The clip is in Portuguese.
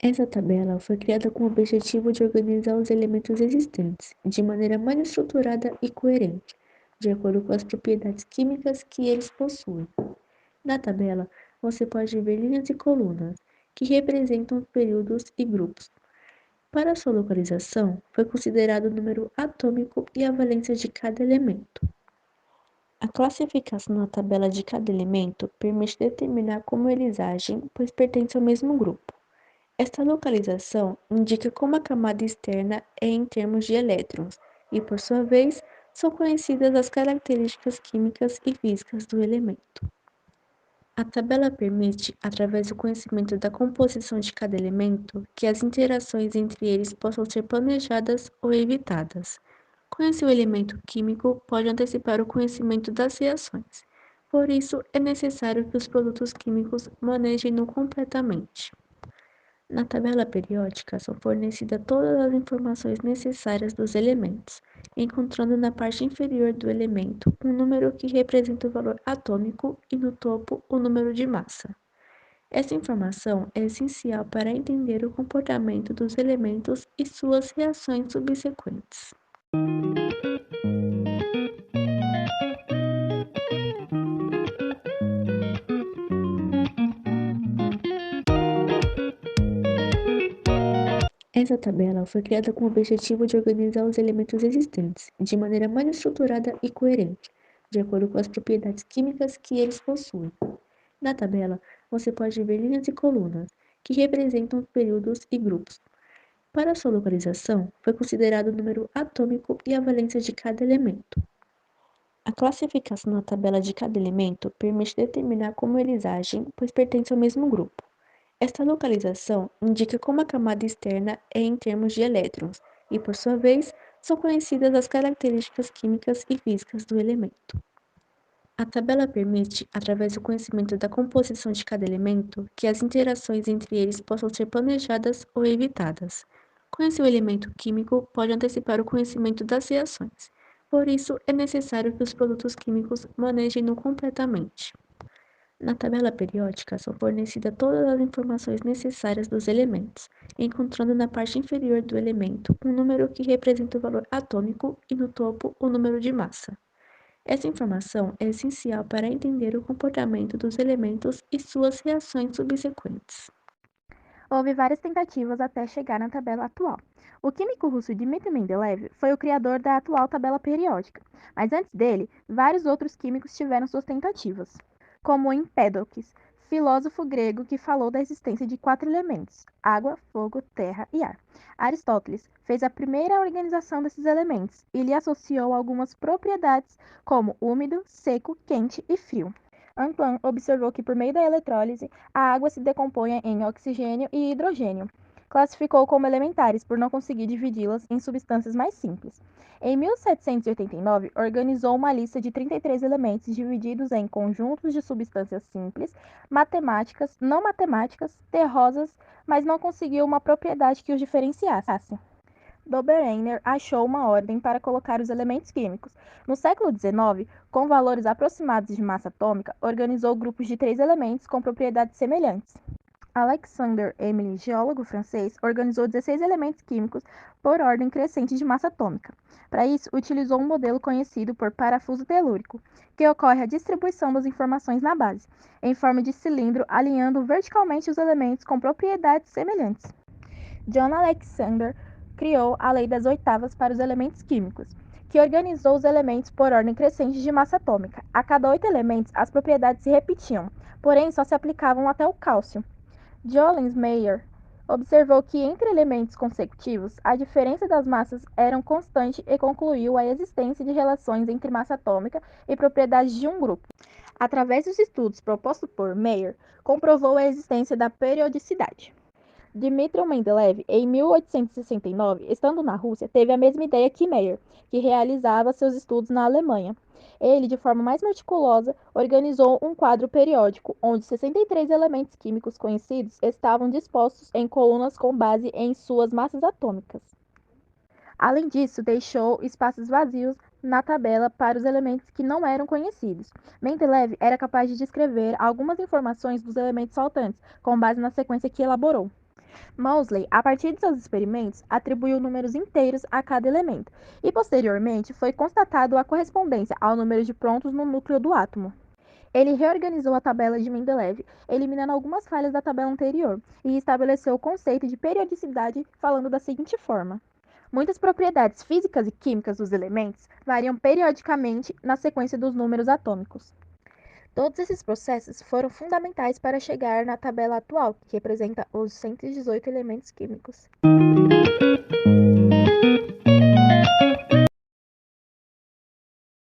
Essa tabela foi criada com o objetivo de organizar os elementos existentes de maneira mais estruturada e coerente, de acordo com as propriedades químicas que eles possuem. Na tabela, você pode ver linhas e colunas, que representam períodos e grupos. Para sua localização, foi considerado o número atômico e a valência de cada elemento. A classificação na tabela de cada elemento permite determinar como eles agem, pois pertencem ao mesmo grupo. Esta localização indica como a camada externa é em termos de elétrons, e por sua vez, são conhecidas as características químicas e físicas do elemento. A tabela permite, através do conhecimento da composição de cada elemento, que as interações entre eles possam ser planejadas ou evitadas. Conhecer o elemento químico pode antecipar o conhecimento das reações. Por isso, é necessário que os produtos químicos manejem-no completamente. Na tabela periódica são fornecidas todas as informações necessárias dos elementos, encontrando na parte inferior do elemento um número que representa o valor atômico e no topo o número de massa. Essa informação é essencial para entender o comportamento dos elementos e suas reações subsequentes. Essa tabela foi criada com o objetivo de organizar os elementos existentes de maneira mais estruturada e coerente, de acordo com as propriedades químicas que eles possuem. Na tabela, você pode ver linhas e colunas, que representam períodos e grupos. Para sua localização, foi considerado o número atômico e a valência de cada elemento. A classificação na tabela de cada elemento permite determinar como eles agem, pois pertencem ao mesmo grupo. Esta localização indica como a camada externa é em termos de elétrons, e por sua vez, são conhecidas as características químicas e físicas do elemento. A tabela permite, através do conhecimento da composição de cada elemento, que as interações entre eles possam ser planejadas ou evitadas. Conhecer o elemento químico pode antecipar o conhecimento das reações. Por isso, é necessário que os produtos químicos manejem-no completamente. Na tabela periódica são fornecidas todas as informações necessárias dos elementos, encontrando na parte inferior do elemento um número que representa o valor atômico e no topo o número de massa. Essa informação é essencial para entender o comportamento dos elementos e suas reações subsequentes. Houve várias tentativas até chegar na tabela atual. O químico russo Dmitry Mendeleev foi o criador da atual tabela periódica, mas antes dele, vários outros químicos tiveram suas tentativas, como Empédocles, filósofo grego que falou da existência de 4 elementos: água, fogo, terra e ar. Aristóteles fez a primeira organização desses elementos e lhe associou algumas propriedades como úmido, seco, quente e frio. Antoine observou que, por meio da eletrólise, a água se decompunha em oxigênio e hidrogênio. Classificou como elementares por não conseguir dividi-las em substâncias mais simples. Em 1789, organizou uma lista de 33 elementos divididos em conjuntos de substâncias simples, matemáticas, não matemáticas, terrosas, mas não conseguiu uma propriedade que os diferenciasse. Dobereiner achou uma ordem para colocar os elementos químicos. No século XIX, com valores aproximados de massa atômica, organizou grupos de 3 elementos com propriedades semelhantes. Alexander Emily, geólogo francês, organizou 16 elementos químicos por ordem crescente de massa atômica. Para isso, utilizou um modelo conhecido por parafuso telúrico, que ocorre a distribuição das informações na base, em forma de cilindro, alinhando verticalmente os elementos com propriedades semelhantes. John Alexander criou a Lei das Oitavas para os elementos químicos, que organizou os elementos por ordem crescente de massa atômica. A cada 8 elementos, as propriedades se repetiam, porém só se aplicavam até o cálcio. Jolens Meyer observou que entre elementos consecutivos, a diferença das massas era constante e concluiu a existência de relações entre massa atômica e propriedades de um grupo. Através dos estudos propostos por Meyer, comprovou a existência da periodicidade. Dmitry Mendeleev, em 1869, estando na Rússia, teve a mesma ideia que Meyer, que realizava seus estudos na Alemanha. Ele, de forma mais meticulosa, organizou um quadro periódico, onde 63 elementos químicos conhecidos estavam dispostos em colunas com base em suas massas atômicas. Além disso, deixou espaços vazios na tabela para os elementos que não eram conhecidos. Mendeleev era capaz de descrever algumas informações dos elementos faltantes, com base na sequência que elaborou. Moseley, a partir de seus experimentos, atribuiu números inteiros a cada elemento, e posteriormente foi constatado a correspondência ao número de prótons no núcleo do átomo. Ele reorganizou a tabela de Mendeleev, eliminando algumas falhas da tabela anterior, e estabeleceu o conceito de periodicidade falando da seguinte forma: muitas propriedades físicas e químicas dos elementos variam periodicamente na sequência dos números atômicos. Todos esses processos foram fundamentais para chegar na tabela atual, que representa os 118 elementos químicos.